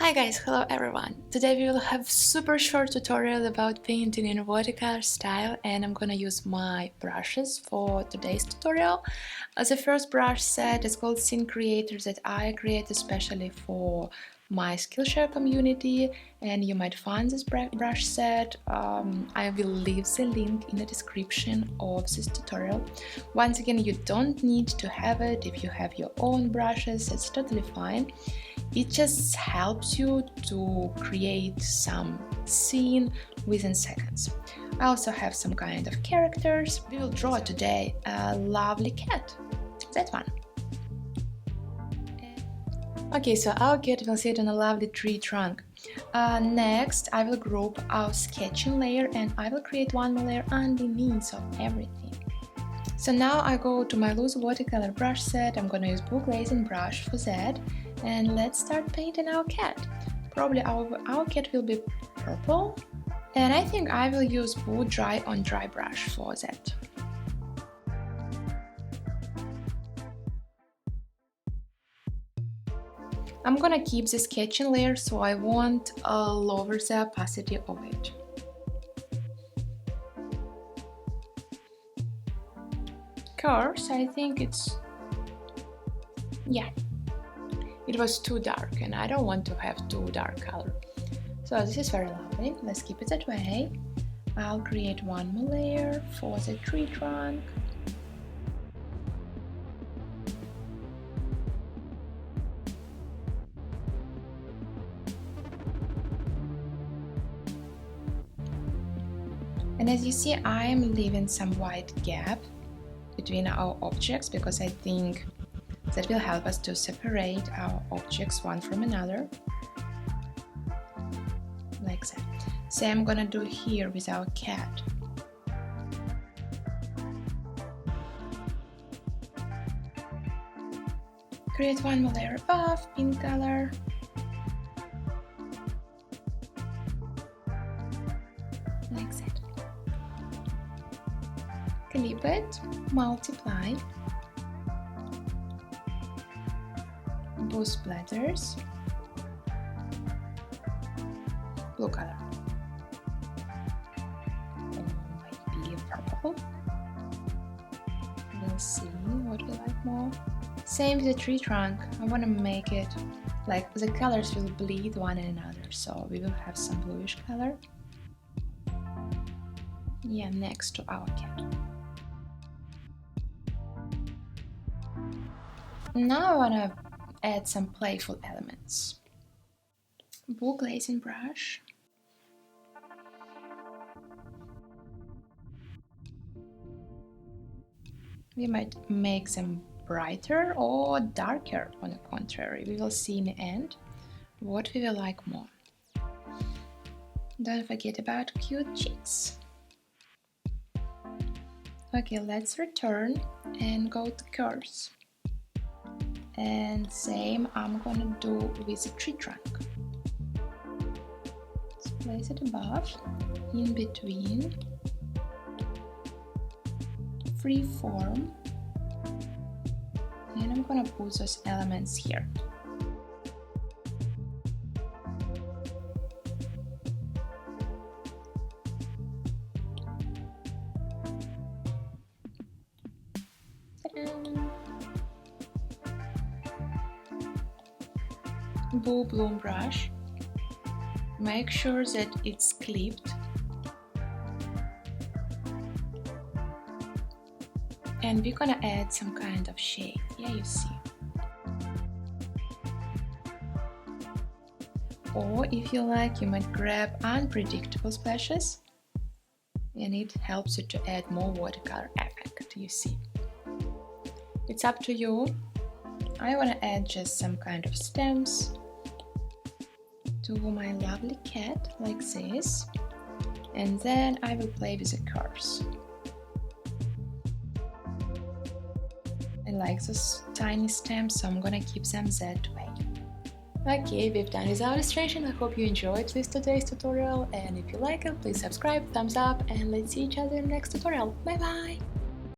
Hi guys, hello everyone! Today we will have super short tutorial about painting in watercolor style, and I'm gonna use my brushes for today's tutorial. The first brush set is called Scene Creator that I create especially for my Skillshare community, and you might find this brush set. I will leave the link in the description of this tutorial. Once again, you don't need to have it. If you have your own brushes, it's totally fine. It just helps you to create some scene within seconds. I also have some kind of characters. We will draw today a lovely cat. That one. Okay, so our cat will sit on a lovely tree trunk. Next, I will group our sketching layer and I will create one more layer underneath of everything. So now I go to my loose watercolor brush set. I'm gonna use blue glazing brush for that. And let's start painting our cat. Probably our cat will be purple. And I think I will use blue dry on dry brush for that. I'm gonna keep the sketching layer, so I won't lower the opacity of it. Curves, I think it was too dark and I don't want to have too dark color. So this is very lovely. Let's keep it that way. I'll create one more layer for the tree trunk. And as you see, I am leaving some white gap between our objects because I think that will help us to separate our objects one from another, like that. Same I'm gonna do here with our cat. Create one more layer above, pink color. Like that. Clip it, multiply, boost splatters, blue color, or maybe purple. We'll see what we like more. Same with the tree trunk. I want to make it like the colors will bleed one another, so we will have some bluish color. Yeah, next to our cat. Now I want to add some playful elements. Blue glazing brush. We might make them brighter or darker on the contrary. We will see in the end what we will like more. Don't forget about cute cheeks. Okay, let's return and go to curves. And same I'm gonna do with the tree trunk. Let's place it above, in between, free form, and I'm gonna put those elements here. Blue bloom brush. Make sure that it's clipped. And we're gonna add some kind of shade. Yeah, you see. Or if you like, you might grab unpredictable splashes and it helps you to add more watercolor effect, you see. It's up to you. I want to add just some kind of stems to my lovely cat, like this, and then I will play with the curves. I like those tiny stems, so I'm gonna keep them that way. Okay, we've done this illustration. I hope you enjoyed today's tutorial, and if you like it, please subscribe, thumbs up, and let's see each other in the next tutorial. Bye bye!